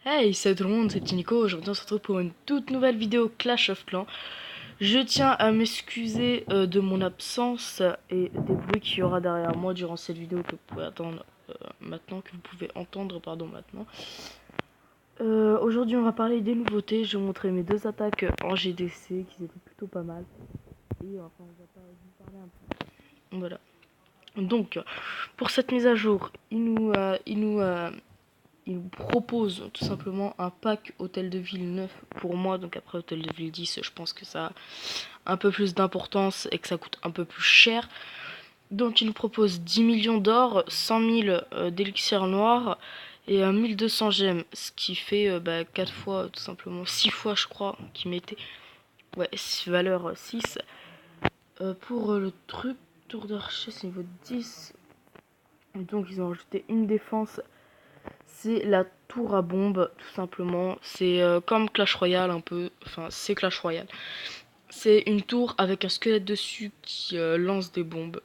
Hey, salut tout le monde, c'est Nico. Aujourd'hui, on se retrouve pour une toute nouvelle vidéo Clash of Clans. Je tiens à m'excuser de mon absence et des bruits qu'il y aura derrière moi durant cette vidéo que vous pouvez attendre maintenant, que vous pouvez entendre pardon maintenant. Aujourd'hui, on va parler des nouveautés. Je vais vous montrer mes deux attaques en GDC qui étaient plutôt pas mal. Et enfin, on va vous parler un peu. Voilà. Donc, pour cette mise à jour, il nous propose tout simplement un pack Hôtel de Ville 9 pour moi. Donc après Hôtel de Ville 10, je pense que ça a un peu plus d'importance et que ça coûte un peu plus cher. Donc il nous propose 10 millions d'or, 100 000 d'élixir noir et 1200 gemmes. Ce qui fait 4 fois, tout simplement 6 fois je crois, qui mettait ouais, valeur 6. Pour le truc, tour d'archer c'est niveau 10. Donc ils ont rajouté une défense. C'est la tour à bombe, tout simplement. C'est comme Clash Royale un peu. Enfin, c'est Clash Royale. C'est une tour avec un squelette dessus qui lance des bombes.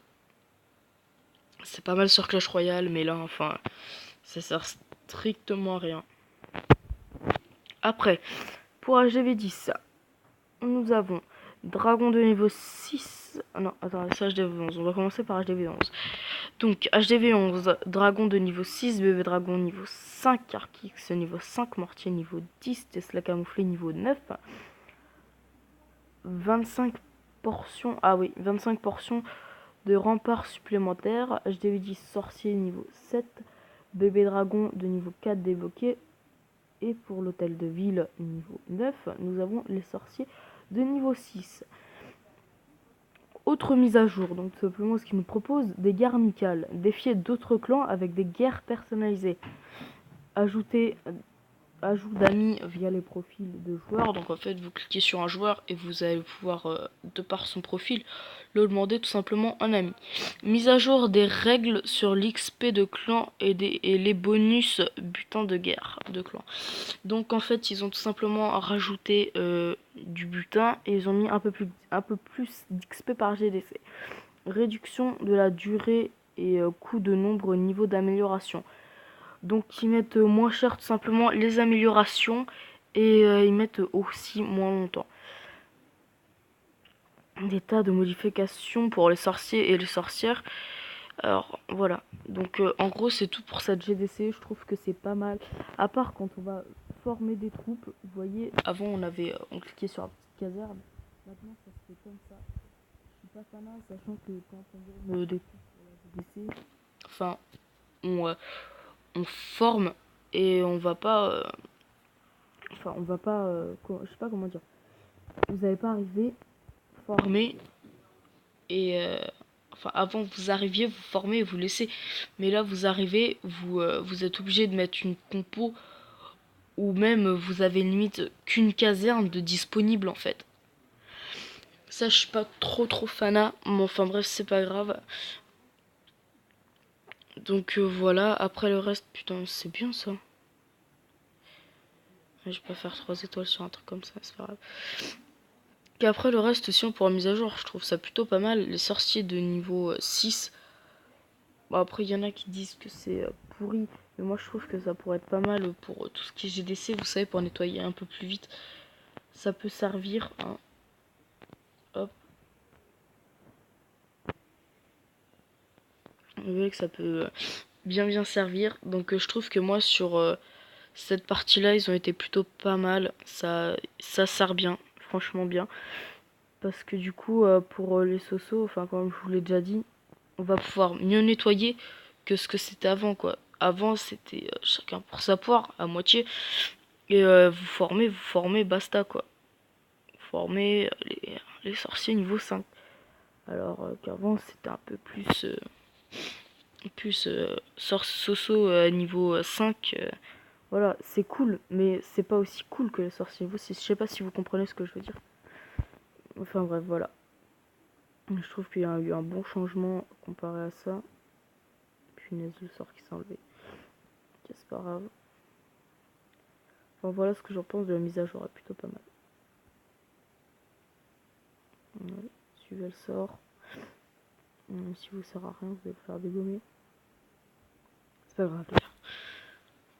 C'est pas mal sur Clash Royale, mais là, enfin, ça sert strictement à rien. Après, pour HDV10, nous avons Dragon de niveau 6. Ah non, attends, c'est HDV11. On va commencer par HDV11. Donc, HDV11, Dragon de niveau 6, bébé dragon niveau 5, Arkix niveau 5, Mortier niveau 10, Tesla camouflé niveau 9. 25 portions, ah oui, 25 portions de remparts supplémentaires. HDV10 sorcier niveau 7, bébé dragon de niveau 4 débloqué. Et pour l'hôtel de ville niveau 9, nous avons les sorciers de niveau 6. Autre mise à jour, donc tout simplement ce qui nous propose des guerres amicales, défier d'autres clans avec des guerres personnalisées, ajouter ajout d'amis via les profils de joueurs. Donc en fait vous cliquez sur un joueur et vous allez pouvoir de par son profil le demander tout simplement un ami. Mise à jour des règles sur l'XP de clan et les bonus butin de guerre de clan. Donc en fait ils ont tout simplement rajouté du butin et ils ont mis un peu plus d'XP par GDC. Réduction de la durée et coût de nombre niveau d'amélioration. Donc ils mettent moins cher tout simplement les améliorations et ils mettent aussi moins longtemps. Des tas de modifications pour les sorciers et les sorcières. Alors voilà, donc en gros c'est tout pour cette GDC, je trouve que c'est pas mal. À part quand on va former des troupes, vous voyez, avant on cliquait sur la petite caserne, maintenant ça se fait comme ça. Je suis pas fanat, sachant que quand on donne des troupes pour la GDC, enfin on forme et on va pas on va pas je sais pas comment dire, vous n'allez pas arriver formé et enfin avant vous arriviez, vous formez et vous laissez, mais là vous arrivez, vous êtes obligé de mettre une compo ou même vous avez limite qu'une caserne de disponible en fait. Ça je suis pas trop fanat, mais enfin bref c'est pas grave. Donc voilà, après le reste, putain c'est bien ça. Je vais pas faire 3 étoiles sur un truc comme ça, c'est pas grave. Et après le reste aussi on pourra mise à jour, je trouve ça plutôt pas mal. Les sorciers de niveau 6. Bon après il y en a qui disent que c'est pourri, mais moi je trouve que ça pourrait être pas mal pour tout ce qui est GDC, vous savez, pour nettoyer un peu plus vite. Ça peut servir, hein. Hop. Vous voyez que ça peut bien servir. Donc je trouve que moi sur cette partie là ils ont été plutôt pas mal. Ça sert bien, franchement bien. Parce que du coup pour les sosos, enfin comme je vous l'ai déjà dit, on va pouvoir mieux nettoyer que ce que c'était avant quoi. Avant c'était chacun pour sa poire à moitié. Et vous formez, basta quoi. Vous formez les sorciers niveau 5. Alors qu'avant c'était un peu plus soso niveau 5. Voilà, c'est cool, mais c'est pas aussi cool que les sorciers niveau 6. Je sais pas si vous comprenez ce que je veux dire. Enfin bref, voilà. Je trouve qu'il y a eu un bon changement comparé à ça. Punaise, le sort qui s'est enlevé. C'est pas grave. Enfin voilà ce que j'en pense de la mise à jour, est plutôt pas mal. Ouais, suivez le sort. Même si vous sert à rien, vous allez le faire dégommer. C'est pas grave.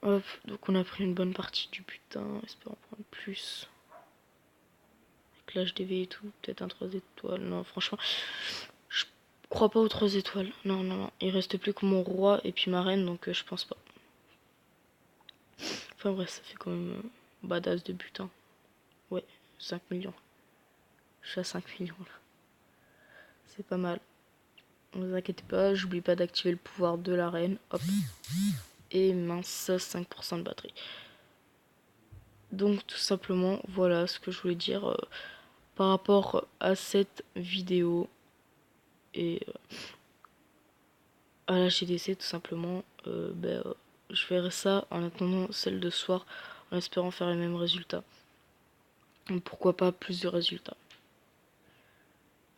Hop, donc on a pris une bonne partie du butin, espérons prendre plus. Avec l'HDV et tout, peut-être un 3 étoiles. Non, franchement, je crois pas aux 3 étoiles. Non, non, non. Il reste plus que mon roi et puis ma reine, donc je pense pas. Enfin bref, ça fait quand même badass de butin. Ouais, 5 millions. Je suis à 5 millions là. C'est pas mal. Ne vous inquiétez pas, j'oublie pas d'activer le pouvoir de la reine. Hop. Et mince, 5% de batterie. Donc tout simplement, voilà ce que je voulais dire par rapport à cette vidéo et à la GDC tout simplement. Je verrai ça en attendant celle de ce soir en espérant faire les mêmes résultats. Donc, pourquoi pas plus de résultats.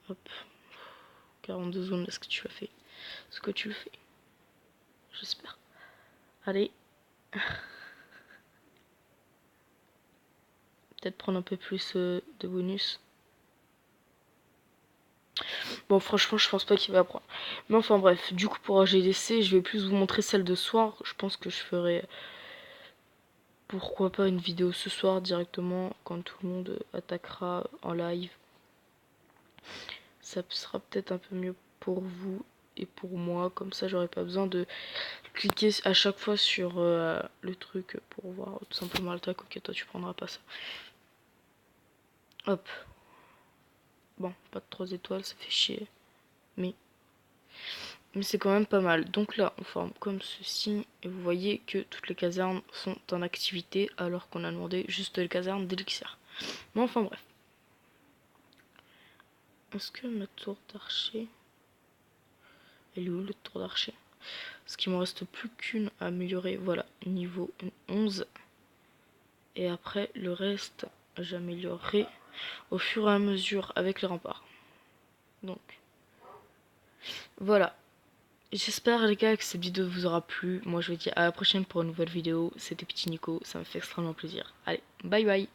Hop. 42 zones, est-ce que tu l'as fait? Est-ce que tu le fais? J'espère. Allez. Peut-être prendre un peu plus de bonus. Bon, franchement, je pense pas qu'il va prendre. Mais enfin, bref. Du coup, pour GDC, je vais plus vous montrer celle de soir. Je pense que je ferai, pourquoi pas, une vidéo ce soir directement quand tout le monde attaquera en live. Ça sera peut-être un peu mieux pour vous et pour moi. Comme ça, j'aurai pas besoin de cliquer à chaque fois sur le truc pour voir tout simplement l'attaque. Ok, toi, tu prendras pas ça. Hop. Bon, pas de 3 étoiles, ça fait chier. Mais c'est quand même pas mal. Donc là, on forme comme ceci. Et vous voyez que toutes les casernes sont en activité alors qu'on a demandé juste les casernes d'élixir. Mais enfin bref. Est-ce que ma tour d'archer... Elle est où le tour d'archer? Parce qu'il me reste plus qu'une à améliorer. Voilà, niveau 11. Et après, le reste, j'améliorerai au fur et à mesure avec les remparts. Donc, voilà. J'espère les gars que cette vidéo vous aura plu. Moi je vous dis à la prochaine pour une nouvelle vidéo. C'était Petit Nico, ça me fait extrêmement plaisir. Allez, bye bye.